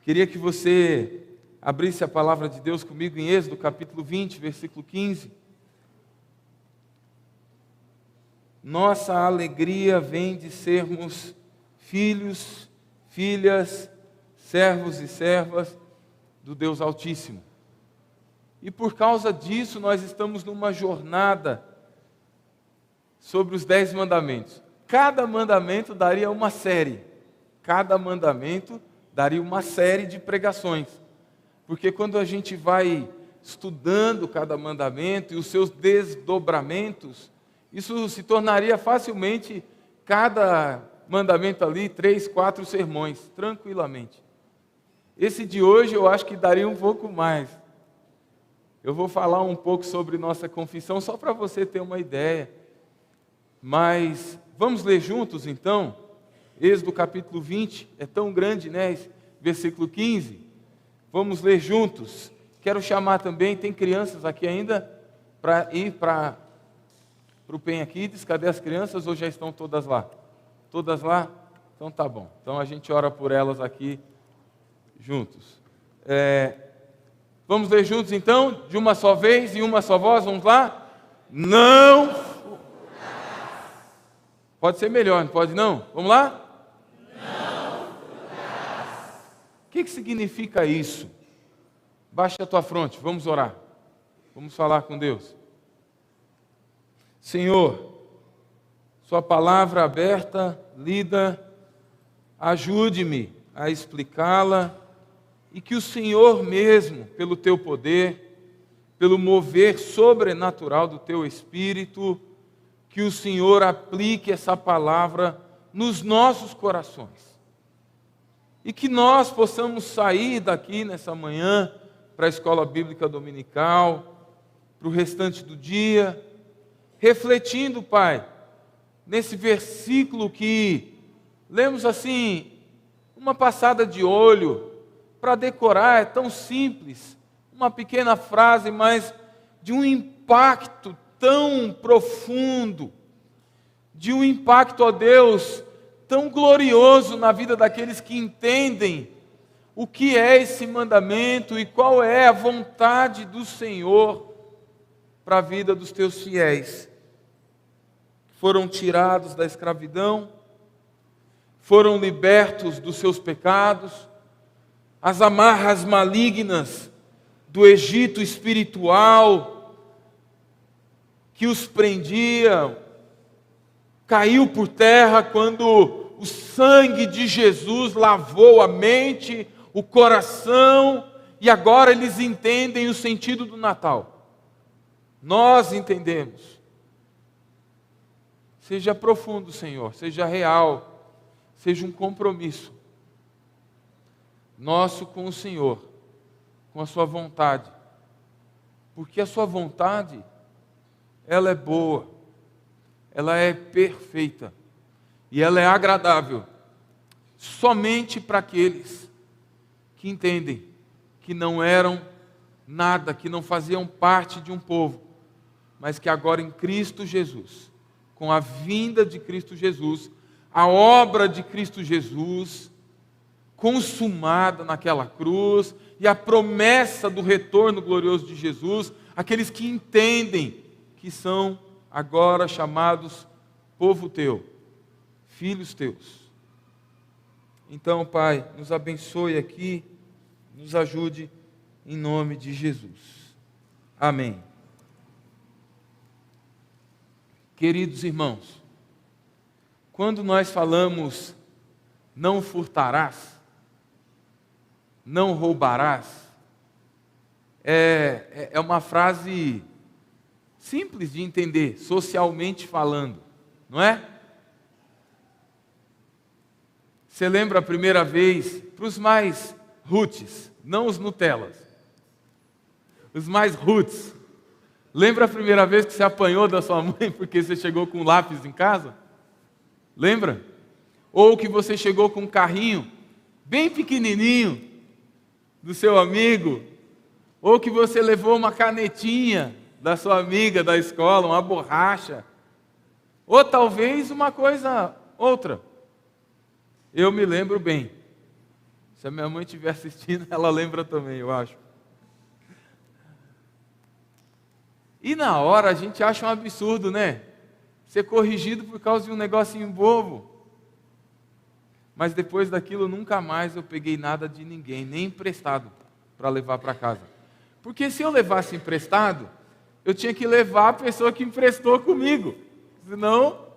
Queria que você abrisse a palavra de Deus comigo em Êxodo capítulo 20, versículo 15. Nossa alegria vem de sermos filhos, filhas, servos e servas do Deus Altíssimo. E por causa disso nós estamos numa jornada sobre os 10 mandamentos. Cada mandamento daria uma série. Cada mandamento daria uma série de pregações. Porque quando a gente vai estudando cada mandamento e os seus desdobramentos, isso se tornaria facilmente, cada mandamento ali, 3, 4 sermões, tranquilamente. Esse de hoje eu acho que daria um pouco mais. Eu vou falar um pouco sobre nossa confissão, só para você ter uma ideia. Mas vamos ler juntos então? Êxodo capítulo 20, é tão grande, né? Versículo 15. Vamos ler juntos. Quero chamar também, tem crianças aqui ainda, para ir para o PEN Kids. Cadê as crianças ou já estão todas lá? Todas lá? Então tá bom. Então a gente ora por elas aqui juntos. Vamos ler juntos então, de uma só vez e uma só voz, vamos lá? Não. Pode ser melhor, não pode não? Vamos lá? O que significa isso? Baixa a tua fronte, vamos orar. Vamos falar com Deus. Senhor, sua palavra aberta, lida, ajude-me a explicá-la e que o Senhor mesmo, pelo teu poder, pelo mover sobrenatural do teu Espírito, que o Senhor aplique essa palavra nos nossos corações. E que nós possamos sair daqui nessa manhã para a escola bíblica dominical, para o restante do dia, refletindo, Pai, nesse versículo que lemos assim, uma passada de olho, para decorar, é tão simples, uma pequena frase, mas de um impacto tão profundo, de um impacto, ó Deus, tão glorioso na vida daqueles que entendem o que é esse mandamento e qual é a vontade do Senhor para a vida dos teus fiéis. Foram tirados da escravidão, foram libertos dos seus pecados, as amarras malignas do Egito espiritual que os prendiam, caiu por terra quando o sangue de Jesus lavou a mente, o coração, e agora eles entendem o sentido do Natal. Nós entendemos. Seja profundo, Senhor, seja real, seja um compromisso nosso com o Senhor, com a sua vontade. Porque a sua vontade, ela é boa, ela é perfeita e ela é agradável somente para aqueles que entendem que não eram nada, que não faziam parte de um povo, mas que agora em Cristo Jesus, com a vinda de Cristo Jesus, a obra de Cristo Jesus consumada naquela cruz e a promessa do retorno glorioso de Jesus, aqueles que entendem que são agora chamados povo teu, filhos teus. Então, Pai, nos abençoe aqui, nos ajude em nome de Jesus. Amém. Queridos irmãos, quando nós falamos não furtarás, não roubarás, é uma frase simples de entender, socialmente falando, não é? Você lembra a primeira vez, para os mais roots, não os Nutellas, os mais roots, lembra a primeira vez que você apanhou da sua mãe porque você chegou com um lápis em casa? Lembra? Ou que você chegou com um carrinho bem pequenininho do seu amigo, ou que você levou uma canetinha da sua amiga da escola, uma borracha, ou talvez uma coisa outra. Eu me lembro bem. Se a minha mãe estiver assistindo, ela lembra também, eu acho. E na hora a gente acha um absurdo, né? Ser corrigido por causa de um negocinho bobo. Mas depois daquilo, nunca mais eu peguei nada de ninguém, nem emprestado, para levar para casa. Porque se eu levasse emprestado, eu tinha que levar a pessoa que emprestou comigo. Senão...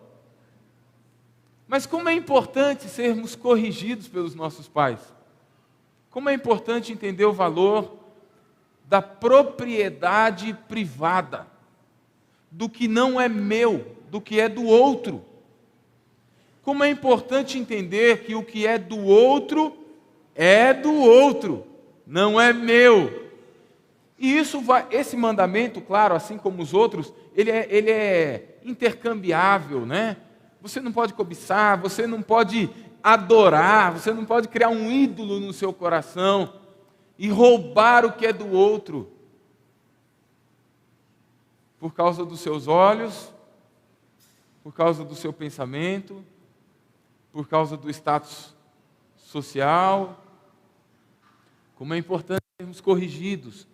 Mas como é importante sermos corrigidos pelos nossos pais. Como é importante entender o valor da propriedade privada, do que não é meu, do que é do outro. Como é importante entender que o que é do outro, não é meu. E esse mandamento, claro, assim como os outros, ele é intercambiável, né? Você não pode cobiçar, você não pode adorar, você não pode criar um ídolo no seu coração e roubar o que é do outro. Por causa dos seus olhos, por causa do seu pensamento, por causa do status social. Como é importante sermos corrigidos.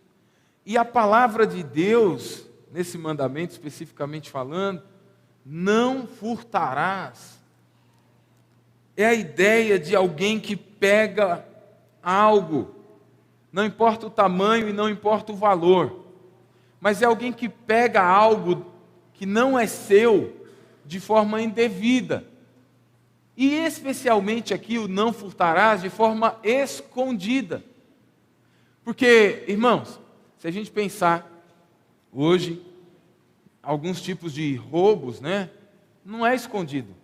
E a palavra de Deus, nesse mandamento especificamente falando, não furtarás. É a ideia de alguém que pega algo, não importa o tamanho e não importa o valor, mas é alguém que pega algo que não é seu de forma indevida. E especialmente aqui o não furtarás de forma escondida. Porque, irmãos, se a gente pensar hoje, alguns tipos de roubos, né? Não é escondido.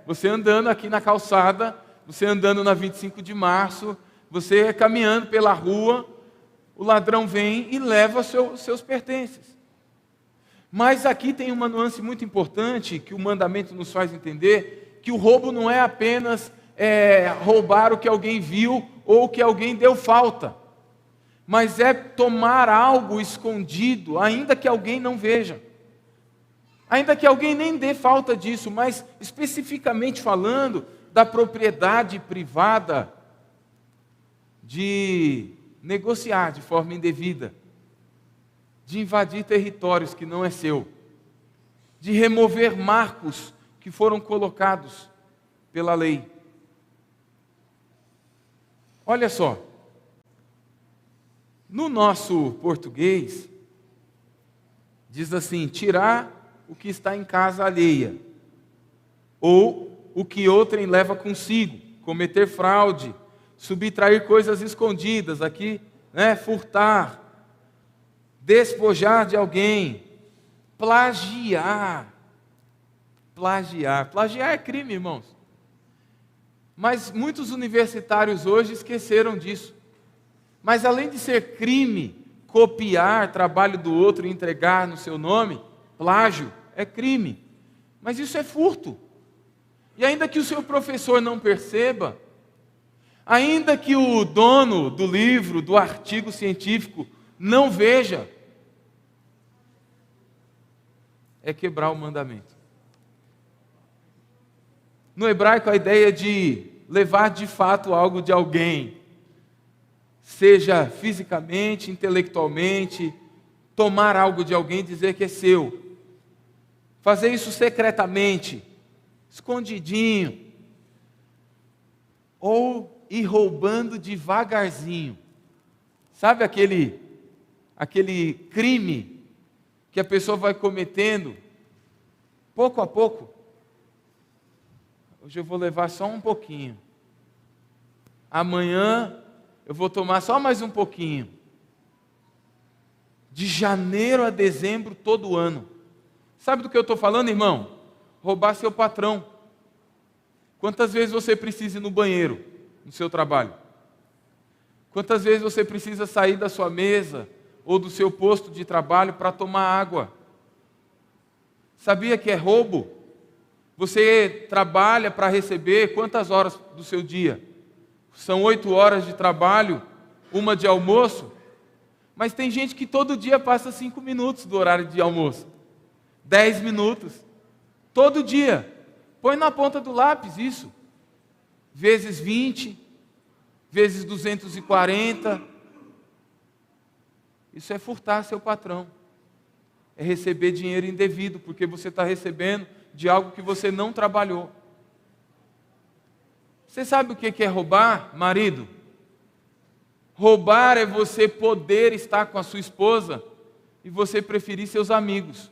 Você andando aqui na calçada, você andando na 25 de março, você caminhando pela rua, o ladrão vem e leva seus pertences. Mas aqui tem uma nuance muito importante que o mandamento nos faz entender, que o roubo não é apenas roubar o que alguém viu ou o que alguém deu falta, mas é tomar algo escondido, ainda que alguém não veja. Ainda que alguém nem dê falta disso, mas especificamente falando da propriedade privada de negociar de forma indevida, de invadir territórios que não é seu, de remover marcos que foram colocados pela lei. Olha só, no nosso português, diz assim: tirar o que está em casa alheia, ou o que outrem leva consigo, cometer fraude, subtrair coisas escondidas, aqui, né, furtar, despojar de alguém, plagiar. Plagiar é crime, irmãos. Mas muitos universitários hoje esqueceram disso. Mas além de ser crime, copiar trabalho do outro e entregar no seu nome, plágio é crime. Mas isso é furto. E ainda que o seu professor não perceba, ainda que o dono do livro, do artigo científico, não veja, é quebrar o mandamento. No hebraico, a ideia de levar de fato algo de alguém, seja fisicamente, intelectualmente, tomar algo de alguém e dizer que é seu. Fazer isso secretamente, escondidinho, ou ir roubando devagarzinho. Sabe aquele crime que a pessoa vai cometendo pouco a pouco? Hoje eu vou levar só um pouquinho. Amanhã eu vou tomar só mais um pouquinho. De janeiro a dezembro, todo ano. Sabe do que eu estou falando, irmão? Roubar seu patrão. Quantas vezes você precisa ir no banheiro, no seu trabalho? Quantas vezes você precisa sair da sua mesa ou do seu posto de trabalho para tomar água? Sabia que é roubo? Você trabalha para receber quantas horas do seu dia? São 8 horas de trabalho, 1 de almoço, mas tem gente que todo dia passa 5 minutos do horário de almoço, 10 minutos, todo dia. Põe na ponta do lápis isso, vezes 20, vezes 240. Isso é furtar seu patrão. É receber dinheiro indevido, porque você está recebendo de algo que você não trabalhou. Você sabe o que é roubar, marido? Roubar é você poder estar com a sua esposa e você preferir seus amigos.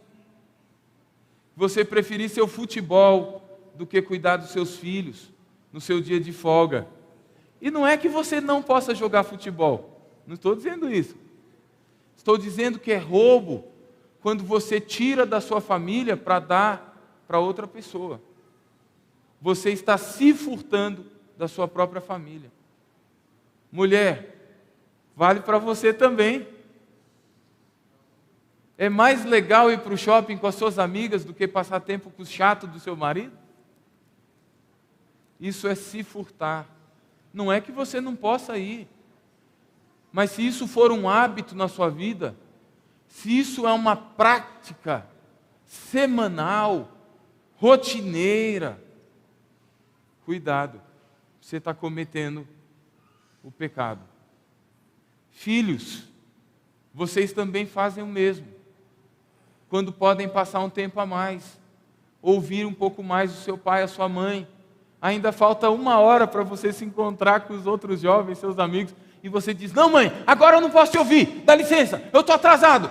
Você preferir seu futebol do que cuidar dos seus filhos no seu dia de folga. E não é que você não possa jogar futebol. Não estou dizendo isso. Estou dizendo que é roubo quando você tira da sua família para dar para outra pessoa. Você está se furtando da sua própria família. Mulher, vale para você também. É mais legal ir para o shopping com as suas amigas do que passar tempo com o chato do seu marido? Isso é se furtar. Não é que você não possa ir, mas se isso for um hábito na sua vida, se isso é uma prática semanal, rotineira, cuidado, você está cometendo o pecado. Filhos, vocês também fazem o mesmo. Quando podem passar um tempo a mais, ouvir um pouco mais o seu pai, a sua mãe, ainda falta 1 hora para você se encontrar com os outros jovens, seus amigos, e você diz: não, mãe, agora eu não posso te ouvir, dá licença, eu estou atrasado.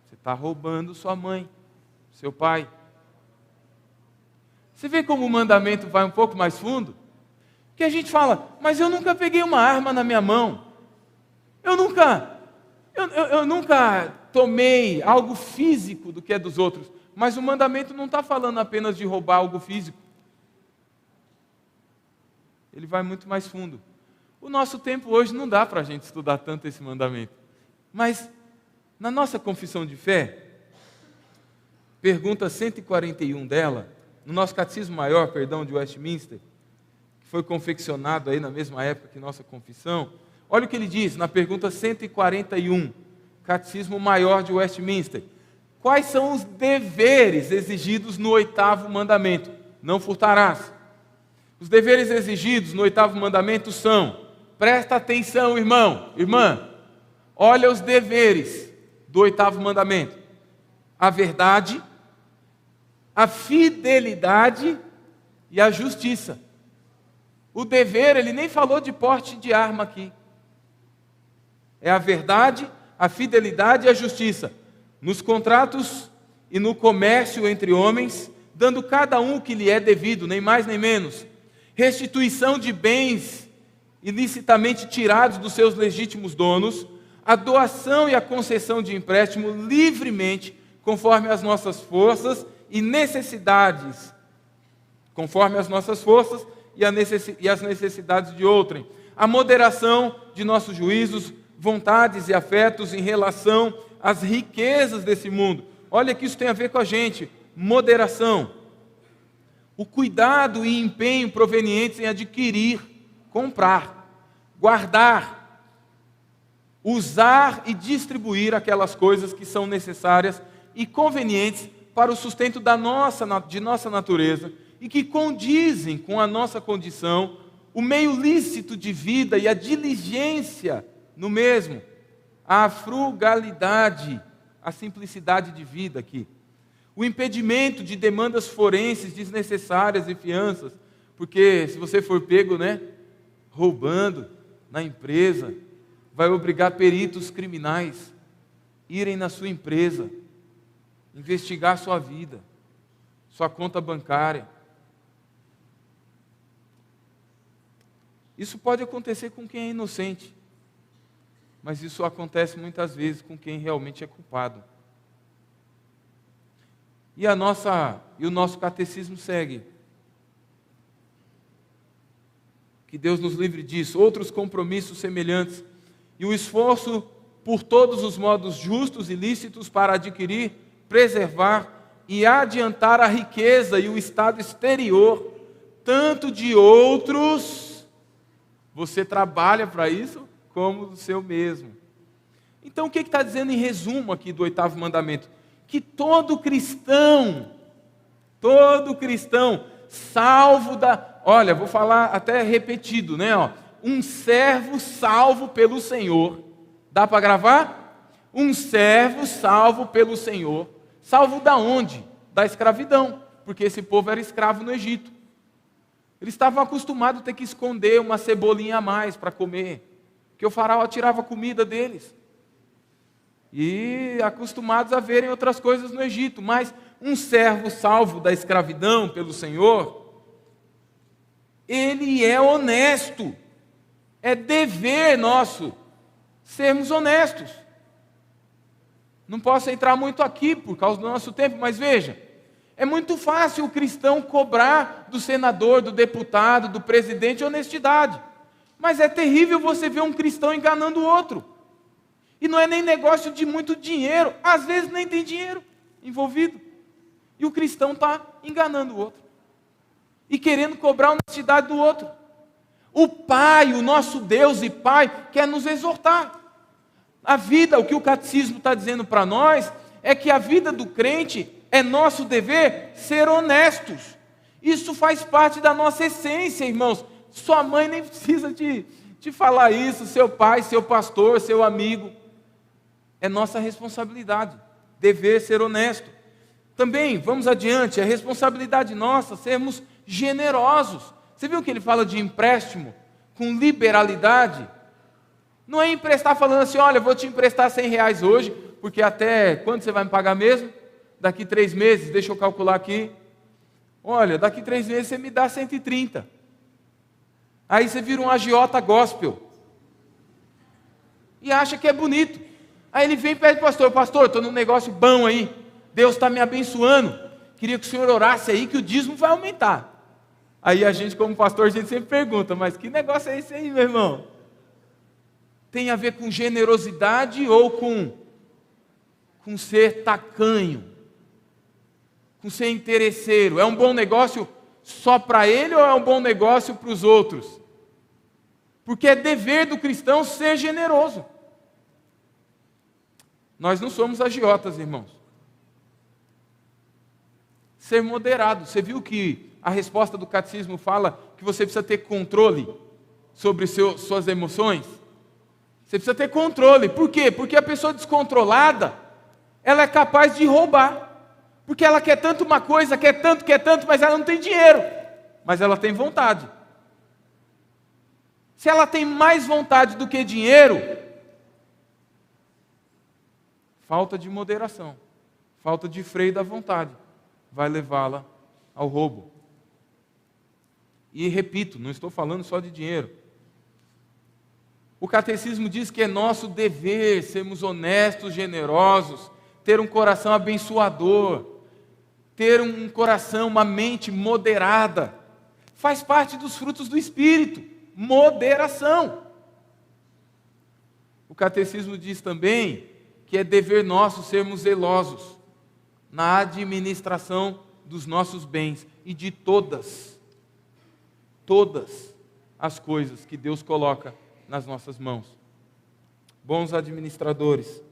Você está roubando sua mãe, seu pai. Você vê como o mandamento vai um pouco mais fundo? Que a gente fala: mas eu nunca peguei uma arma na minha mão, eu nunca tomei algo físico do que é dos outros. Mas o mandamento não está falando apenas de roubar algo físico. Ele vai muito mais fundo. O nosso tempo hoje não dá para a gente estudar tanto esse mandamento. Mas, na nossa confissão de fé, pergunta 141 dela, no nosso Catecismo Maior, de Westminster, que foi confeccionado aí na mesma época que nossa confissão, olha o que ele diz na pergunta 141, Catecismo Maior de Westminster. Quais são os deveres exigidos no 8º mandamento? Não furtarás. Os deveres exigidos no 8º mandamento são, presta atenção, irmão, irmã, olha os deveres do 8º mandamento: a verdade, a fidelidade e a justiça. O dever, ele nem falou de porte de arma aqui. É a verdade, a fidelidade e a justiça. Nos contratos e no comércio entre homens, dando cada um o que lhe é devido, nem mais nem menos. Restituição de bens ilicitamente tirados dos seus legítimos donos, a doação e a concessão de empréstimo livremente, conforme as nossas forças e necessidades, conforme as nossas forças e as necessidades de outrem. A moderação de nossos juízos, vontades e afetos em relação às riquezas desse mundo. Olha que isso tem a ver com a gente. Moderação. O cuidado e empenho provenientes em adquirir, comprar, guardar, usar e distribuir aquelas coisas que são necessárias e convenientes para o sustento de nossa natureza e que condizem com a nossa condição, o meio lícito de vida e a diligência no mesmo, a frugalidade, a simplicidade de vida aqui. O impedimento de demandas forenses desnecessárias e fianças, porque se você for pego, roubando na empresa, vai obrigar peritos criminais irem na sua empresa, investigar sua vida, sua conta bancária. Isso pode acontecer com quem é inocente, mas isso acontece muitas vezes com quem realmente é culpado. E o nosso catecismo segue. Que Deus nos livre disso. Outros compromissos semelhantes. E o esforço por todos os modos justos e lícitos para adquirir, preservar e adiantar a riqueza e o estado exterior, tanto de outros, você trabalha para isso, como do seu mesmo. Então o que está dizendo em resumo aqui do 8º mandamento? Que todo cristão, salvo da... Olha, vou falar até repetido, um servo salvo pelo Senhor. Dá para gravar? Um servo salvo pelo Senhor. Salvo da onde? Da escravidão, porque esse povo era escravo no Egito. Eles estavam acostumados a ter que esconder uma cebolinha a mais para comer, porque o faraó tirava a comida deles. E acostumados a verem outras coisas no Egito. Mas um servo salvo da escravidão pelo Senhor, ele é honesto. É dever nosso sermos honestos. Não posso entrar muito aqui por causa do nosso tempo, mas veja, é muito fácil o cristão cobrar do senador, do deputado, do presidente honestidade. Mas é terrível você ver um cristão enganando o outro. E não é nem negócio de muito dinheiro, às vezes nem tem dinheiro envolvido. E o cristão está enganando o outro. E querendo cobrar a honestidade do outro. O Pai, o nosso Deus e Pai, quer nos exortar. A vida, o que o catecismo está dizendo para nós, é que a vida do crente é nosso dever ser honestos. Isso faz parte da nossa essência, irmãos. Sua mãe nem precisa te falar isso, seu pai, seu pastor, seu amigo. É nossa responsabilidade, dever ser honesto. Também, vamos adiante, é responsabilidade nossa sermos generosos. Você viu que ele fala de empréstimo com liberalidade? Não é emprestar falando assim, olha, vou te emprestar R$100 hoje, porque até quando você vai me pagar mesmo? Daqui 3 meses, deixa eu calcular aqui. Olha, daqui 3 meses você me dá 130. Aí você vira um agiota gospel. E acha que é bonito. Aí ele vem e pede para o pastor, estou num negócio bom aí. Deus está me abençoando. Queria que o senhor orasse aí que o dízimo vai aumentar. Aí a gente, como pastor, a gente sempre pergunta, mas que negócio é esse aí, meu irmão? Tem a ver com generosidade ou com ser tacanho? Com ser interesseiro? É um bom negócio só para ele ou é um bom negócio para os outros? Porque é dever do cristão ser generoso. Nós não somos agiotas, irmãos. Ser moderado. Você viu que a resposta do catecismo fala que você precisa ter controle sobre suas emoções? Você precisa ter controle. Por quê? Porque a pessoa descontrolada, ela é capaz de roubar. Porque ela quer tanto uma coisa, quer tanto, mas ela não tem dinheiro. Mas ela tem vontade. Se ela tem mais vontade do que dinheiro, falta de moderação, falta de freio da vontade, vai levá-la ao roubo. E repito, não estou falando só de dinheiro. O catecismo diz que é nosso dever sermos honestos, generosos, ter um coração abençoador, ter um coração, uma mente moderada. Faz parte dos frutos do Espírito, moderação. O catecismo diz também que é dever nosso sermos zelosos na administração dos nossos bens e de todas as coisas que Deus coloca nas nossas mãos. Bons administradores,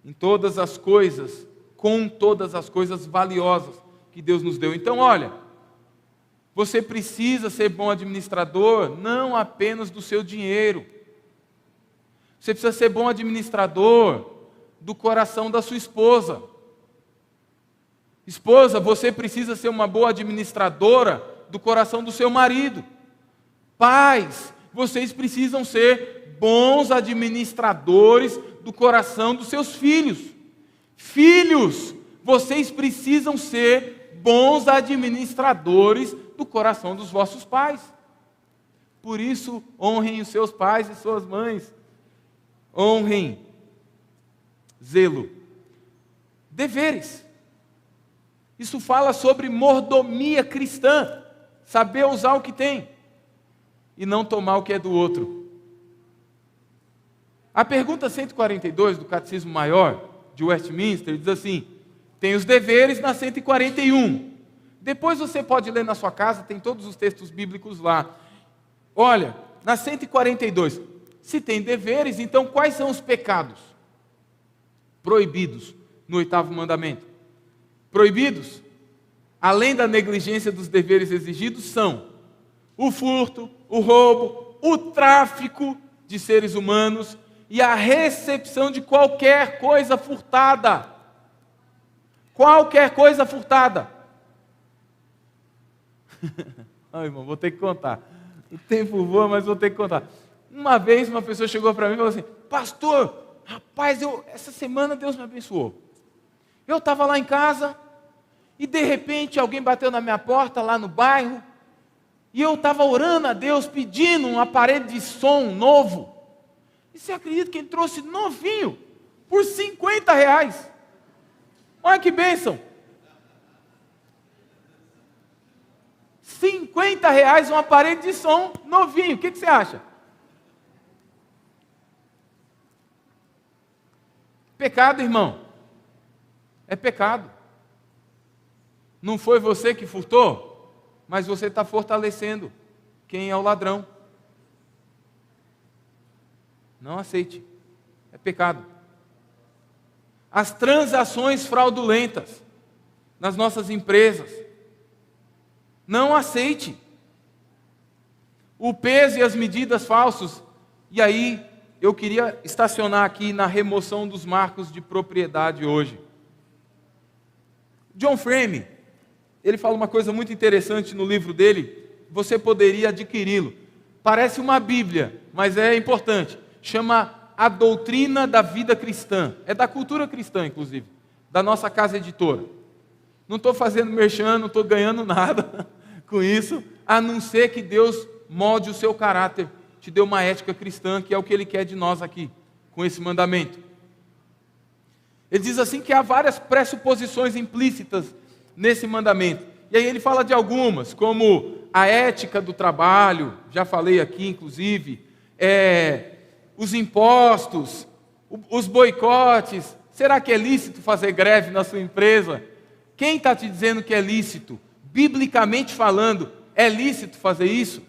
em todas as coisas, com todas as coisas valiosas que Deus nos deu. Então, olha, você precisa ser bom administrador não apenas do seu dinheiro. Você precisa ser bom administrador do coração da sua esposa. Esposa, você precisa ser uma boa administradora do coração do seu marido. Pais, vocês precisam ser bons administradores do coração dos seus filhos. Filhos, vocês precisam ser bons administradores do coração dos vossos pais. Por isso, honrem os seus pais e suas mães. Honrem. Zelo. Deveres. Isso fala sobre mordomia cristã. Saber usar o que tem e não tomar o que é do outro. A pergunta 142 do Catecismo Maior de Westminster diz assim: tem os deveres na 141. Depois você pode ler na sua casa, tem todos os textos bíblicos lá. Olha, na 142, se tem deveres, então quais são os pecados proibidos no 8º mandamento? Proibidos, além da negligência dos deveres exigidos, são o furto, o roubo, o tráfico de seres humanos e a recepção de qualquer coisa furtada. Qualquer coisa furtada. Ai, irmão, vou ter que contar. O tempo voa, mas vou ter que contar. Uma vez uma pessoa chegou para mim e falou assim: pastor, rapaz, essa semana Deus me abençoou. Eu estava lá em casa e de repente alguém bateu na minha porta lá no bairro e eu estava orando a Deus pedindo um aparelho de som novo. E você acredita que ele trouxe novinho por R$50? Olha que bênção! R$50 um aparelho de som novinho. O que você acha? Pecado, irmão. É pecado. Não foi você que furtou, mas você está fortalecendo quem é o ladrão. Não aceite. É pecado. As transações fraudulentas nas nossas empresas. Não aceite. O peso e as medidas falsos. E aí, eu queria estacionar aqui na remoção dos marcos de propriedade hoje. John Frame, ele fala uma coisa muito interessante no livro dele, você poderia adquiri-lo. Parece uma Bíblia, mas é importante. Chama A Doutrina da Vida Cristã. É da cultura cristã, inclusive, da nossa casa editora. Não estou fazendo merchan, não estou ganhando nada com isso, a não ser que Deus molde o seu caráter, te dê uma ética cristã, que é o que Ele quer de nós aqui, com esse mandamento. Ele diz assim que há várias pressuposições implícitas nesse mandamento. E aí ele fala de algumas, como a ética do trabalho, já falei aqui inclusive, os impostos, os boicotes. Será que é lícito fazer greve na sua empresa? Quem está te dizendo que é lícito? Biblicamente falando, é lícito fazer isso?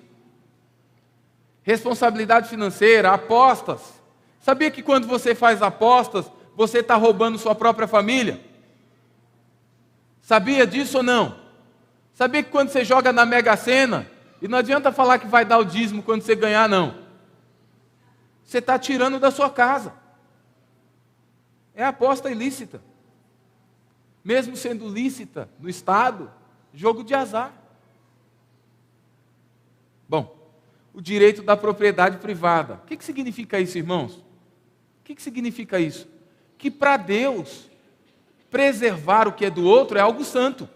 Responsabilidade financeira, apostas. Sabia que quando você faz apostas, você está roubando sua própria família? Sabia disso ou não? Sabia que quando você joga na Mega Sena, e não adianta falar que vai dar o dízimo quando você ganhar, não. Você está tirando da sua casa. É aposta ilícita. Mesmo sendo lícita no Estado, jogo de azar. Bom, o direito da propriedade privada. O que significa isso, irmãos? O que significa isso? Que para Deus, preservar o que é do outro é algo santo.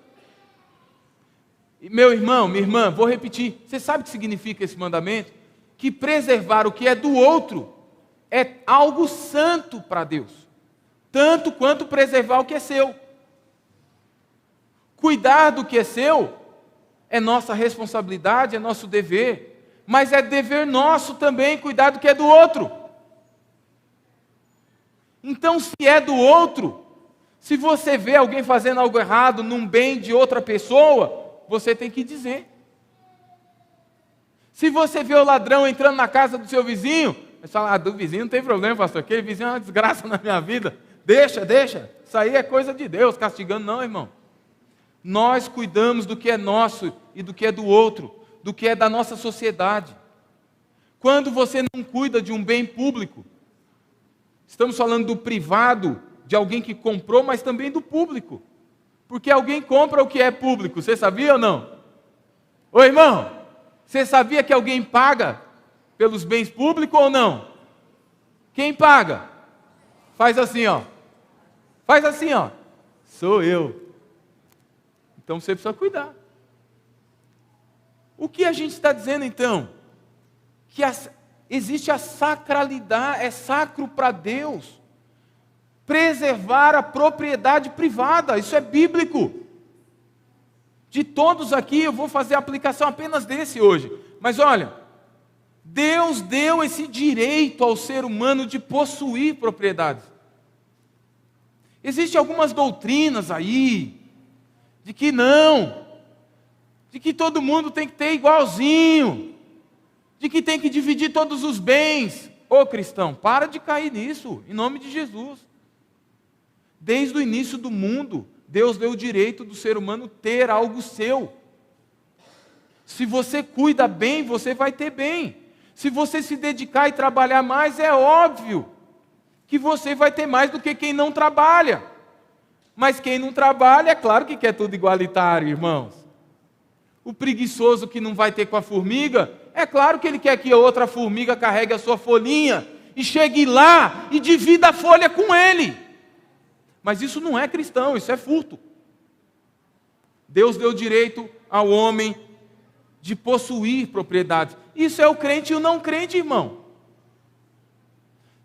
Meu irmão, minha irmã, vou repetir. Você sabe o que significa esse mandamento? Que preservar o que é do outro é algo santo para Deus. Tanto quanto preservar o que é seu. Cuidar do que é seu é nossa responsabilidade, é nosso dever. Mas é dever nosso também cuidar do que é do outro. Então, se é do outro, se você vê alguém fazendo algo errado num bem de outra pessoa, você tem que dizer. Se você vê o ladrão entrando na casa do seu vizinho, você fala: do vizinho não tem problema, pastor, aquele vizinho é uma desgraça na minha vida. Deixa. Isso aí é coisa de Deus, castigando não, irmão. Nós cuidamos do que é nosso e do que é do outro, do que é da nossa sociedade. Quando você não cuida de um bem público, estamos falando do privado, de alguém que comprou, mas também do público. Porque alguém compra o que é público, você sabia ou não? Ô irmão, você sabia que alguém paga pelos bens públicos ou não? Quem paga? Faz assim, ó. Faz assim, ó. Sou eu. Então você precisa cuidar. O que a gente está dizendo então? Que existe a sacralidade, é sacro para Deus preservar a propriedade privada. Isso é bíblico. De todos aqui, eu vou fazer a aplicação apenas desse hoje. Mas olha, Deus deu esse direito ao ser humano de possuir propriedades. Existem algumas doutrinas aí, de que não, de que todo mundo tem que ter igualzinho, de que tem que dividir todos os bens. Ô cristão, para de cair nisso, em nome de Jesus. Desde o início do mundo, Deus deu o direito do ser humano ter algo seu. Se você cuida bem, você vai ter bem. Se você se dedicar e trabalhar mais, é óbvio que você vai ter mais do que quem não trabalha. Mas quem não trabalha, é claro que quer tudo igualitário, irmãos. O preguiçoso que não vai ter com a formiga, é claro que ele quer que a outra formiga carregue a sua folhinha e chegue lá e divida a folha com ele. Mas isso não é cristão, isso é furto. Deus deu direito ao homem de possuir propriedades. Isso é o crente e o não crente, irmão.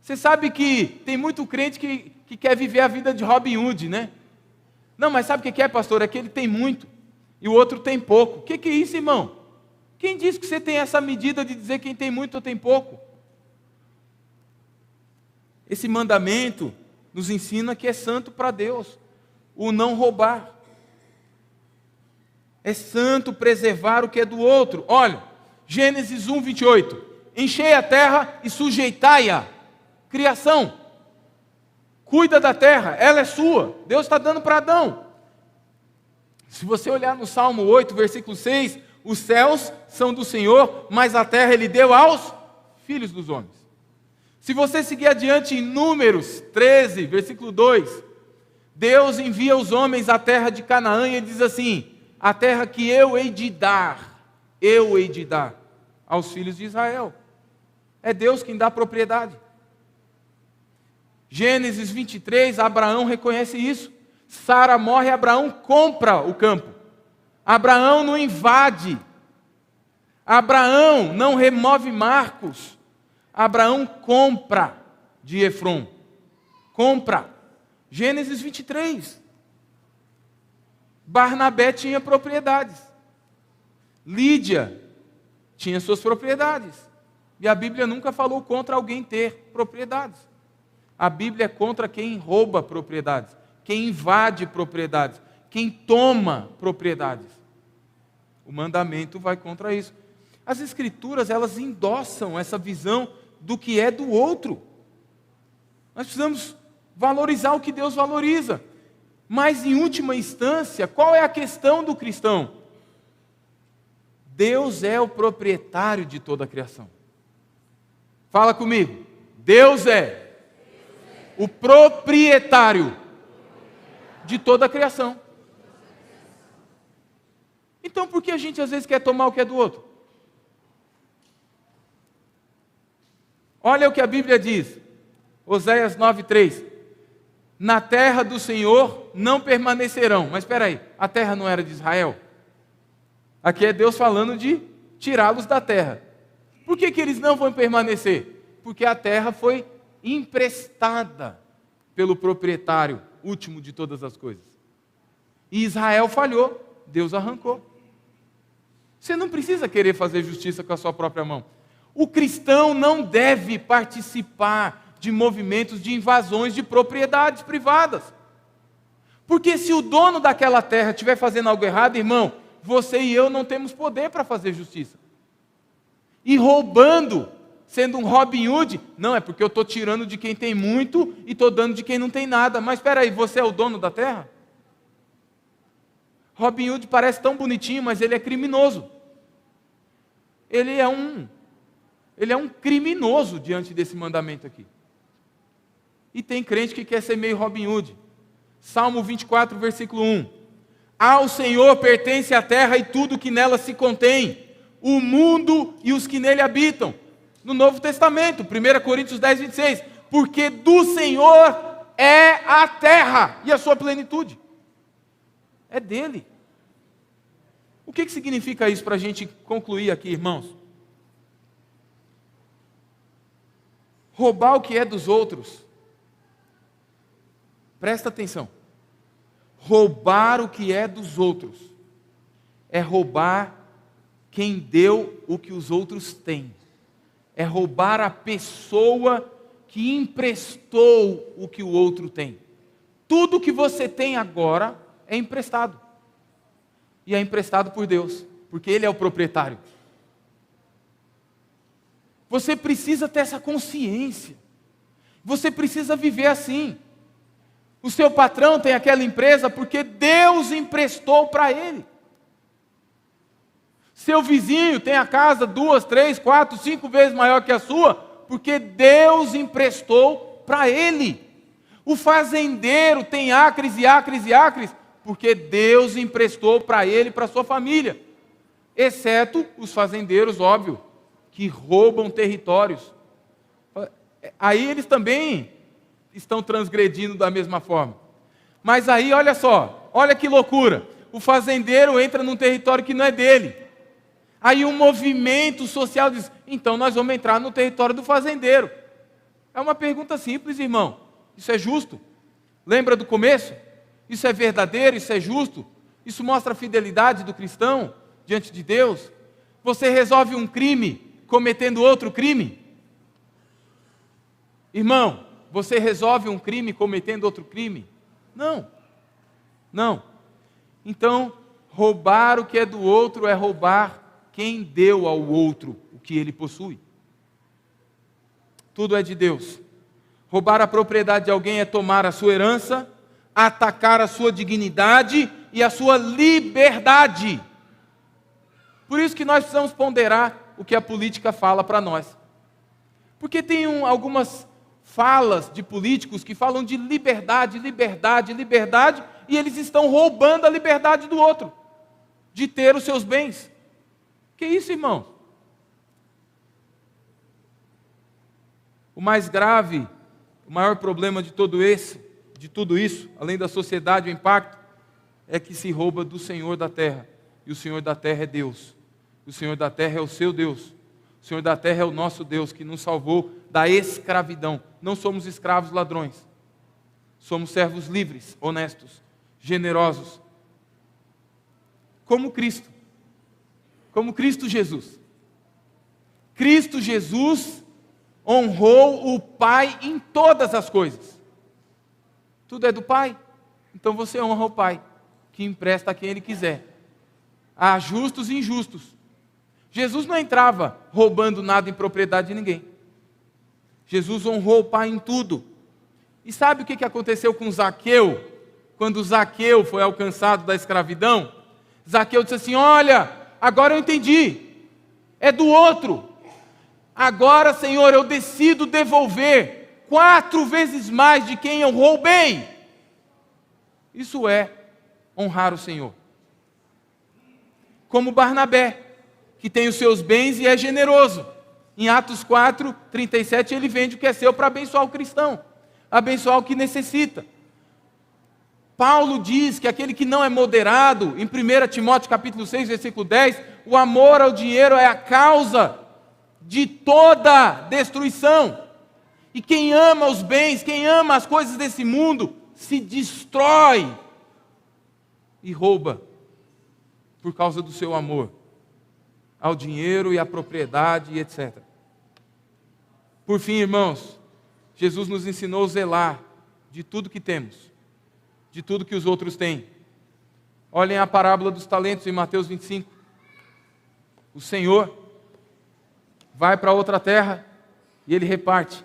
Você sabe que tem muito crente que quer viver a vida de Robin Hood, né? Não, mas sabe o que é, pastor? É que ele tem muito e o outro tem pouco. O que é isso, irmão? Quem disse que você tem essa medida de dizer quem tem muito ou tem pouco? Esse mandamento nos ensina que é santo para Deus, o não roubar. É santo preservar o que é do outro. Olha, Gênesis 1, 28. Enchei a terra e sujeitai-a. Criação. Cuida da terra, ela é sua. Deus está dando para Adão. Se você olhar no Salmo 8, versículo 6, os céus são do Senhor, mas a terra Ele deu aos filhos dos homens. Se você seguir adiante em Números 13, versículo 2, Deus envia os homens à terra de Canaã e Ele diz assim: a terra que eu hei de dar aos filhos de Israel. É Deus quem dá propriedade. Gênesis 23, Abraão reconhece isso. Sara morre, Abraão compra o campo. Abraão não invade. Abraão não remove marcos. Abraão compra de Efrom. Compra. Gênesis 23. Barnabé tinha propriedades. Lídia tinha suas propriedades. E a Bíblia nunca falou contra alguém ter propriedades. A Bíblia é contra quem rouba propriedades, quem invade propriedades, quem toma propriedades. O mandamento vai contra isso. As Escrituras, elas endossam essa visão do que é do outro. Nós precisamos valorizar o que Deus valoriza. Mas, em última instância, qual é a questão do cristão? Deus é o proprietário de toda a criação. Fala comigo. Deus é o proprietário de toda a criação. Então, por que a gente às vezes quer tomar o que é do outro? Olha o que a Bíblia diz. Oséias 9:3. Na terra do Senhor não permanecerão. Mas espera aí, a terra não era de Israel? Aqui é Deus falando de tirá-los da terra. Por que eles não vão permanecer? Porque a terra foi emprestada pelo proprietário último de todas as coisas. E Israel falhou, Deus arrancou. Você não precisa querer fazer justiça com a sua própria mão. O cristão não deve participar de movimentos de invasões de propriedades privadas. Porque se o dono daquela terra estiver fazendo algo errado, irmão, você e eu não temos poder para fazer justiça. E roubando, sendo um Robin Hood, não, é porque eu estou tirando de quem tem muito e estou dando de quem não tem nada. Mas espera aí, você é o dono da terra? Robin Hood parece tão bonitinho, mas ele é criminoso. Ele é um criminoso diante desse mandamento aqui. E tem crente que quer ser meio Robin Hood. Salmo 24, versículo 1. Ao Senhor pertence a terra e tudo que nela se contém, o mundo e os que nele habitam. No Novo Testamento, 1 Coríntios 10, 26. Porque do Senhor é a terra e a sua plenitude. É dele. O que significa isso para a gente concluir aqui, irmãos? Roubar o que é dos outros. Presta atenção. Roubar o que é dos outros é roubar quem deu o que os outros têm. É roubar a pessoa que emprestou o que o outro tem. Tudo que você tem agora é emprestado. E é emprestado por Deus, porque Ele é o proprietário. Você precisa ter essa consciência. Você precisa viver assim. O seu patrão tem aquela empresa porque Deus emprestou para ele. Seu vizinho tem a casa 2, 3, 4, 5 vezes maior que a sua, porque Deus emprestou para ele. O fazendeiro tem acres e acres e acres, porque Deus emprestou para ele e para sua família. Exceto os fazendeiros, óbvio, que roubam territórios. Aí eles também estão transgredindo da mesma forma. Mas aí, olha só, olha que loucura. O fazendeiro entra num território que não é dele. Aí um movimento social diz, então nós vamos entrar no território do fazendeiro. É uma pergunta simples, irmão. Isso é justo? Lembra do começo? Isso é verdadeiro? Isso é justo? Isso mostra a fidelidade do cristão diante de Deus? Você resolve um crime cometendo outro crime? Irmão, você resolve um crime cometendo outro crime? Não. Não. Então, roubar o que é do outro é roubar quem deu ao outro o que ele possui. Tudo é de Deus. Roubar a propriedade de alguém é tomar a sua herança, atacar a sua dignidade e a sua liberdade. Por isso que nós precisamos ponderar o que a política fala para nós. Porque tem algumas falas de políticos que falam de liberdade, liberdade, liberdade, e eles estão roubando a liberdade do outro, de ter os seus bens. Que isso, irmão? O mais grave, o maior problema de tudo isso, além da sociedade, o impacto, é que se rouba do Senhor da terra. E o Senhor da terra é Deus. O Senhor da terra é o seu Deus. O Senhor da terra é o nosso Deus, que nos salvou da escravidão. Não somos escravos ladrões. Somos servos livres, honestos, generosos. Como Cristo. Como Cristo Jesus. Cristo Jesus honrou o Pai em todas as coisas. Tudo é do Pai. Então você honra o Pai, que empresta a quem Ele quiser. Há justos e injustos. Jesus não entrava roubando nada em propriedade de ninguém. Jesus honrou o Pai em tudo. E sabe o que aconteceu com Zaqueu? Quando Zaqueu foi alcançado da escravidão, Zaqueu disse assim, olha, agora eu entendi, é do outro. Agora, Senhor, eu decido devolver 4 vezes mais de quem eu roubei. Isso é honrar o Senhor. Como Barnabé, que tem os seus bens e é generoso. Em Atos 4, 37, ele vende o que é seu para abençoar o cristão, abençoar o que necessita. Paulo diz que aquele que não é moderado, em 1 Timóteo capítulo 6, versículo 10, o amor ao dinheiro é a causa de toda destruição. E quem ama os bens, quem ama as coisas desse mundo, se destrói e rouba por causa do seu amor ao dinheiro e à propriedade e etc. Por fim, irmãos, Jesus nos ensinou a zelar de tudo que temos, de tudo que os outros têm. Olhem a parábola dos talentos em Mateus 25. O Senhor vai para outra terra e Ele reparte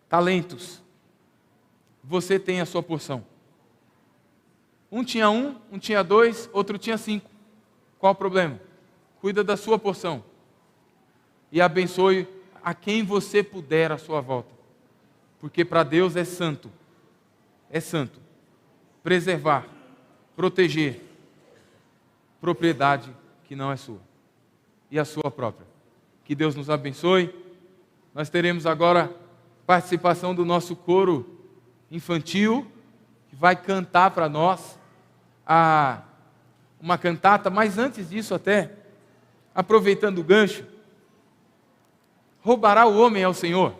talentos. Você tem a sua porção. Um tinha 2, outro tinha 5. Qual o problema? Cuida da sua porção e abençoe a quem você puder à sua volta. Porque para Deus é santo preservar, proteger propriedade que não é sua e a sua própria. Que Deus nos abençoe. Nós teremos agora participação do nosso coro infantil, que vai cantar para nós uma cantata, mas antes disso até, aproveitando o gancho, roubará o homem ao Senhor?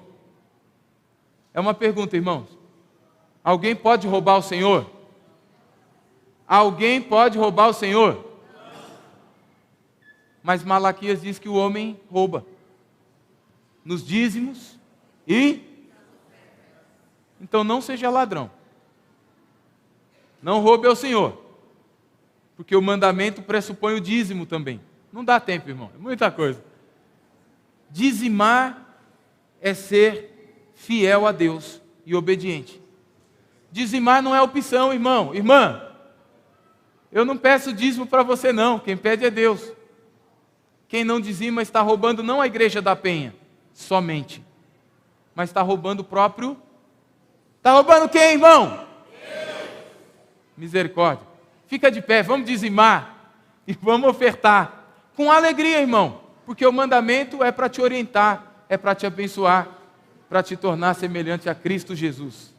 É uma pergunta, irmãos. Alguém pode roubar o Senhor? Alguém pode roubar o Senhor? Mas Malaquias diz que o homem rouba nos dízimos e... Então não seja ladrão. Não roube ao Senhor. Porque o mandamento pressupõe o dízimo também. Não dá tempo, irmão. É muita coisa. Dizimar é ser fiel a Deus e obediente. Dizimar não é opção, irmão. Irmã, Eu não peço dízimo para você não, quem pede é Deus. Quem não dizima está roubando não a igreja da Penha, somente, mas está roubando o próprio... Está roubando quem, irmão? Deus. Misericórdia. Fica de pé, vamos dizimar e vamos ofertar com alegria, irmão, porque o mandamento é para te orientar, é para te abençoar, para te tornar semelhante a Cristo Jesus.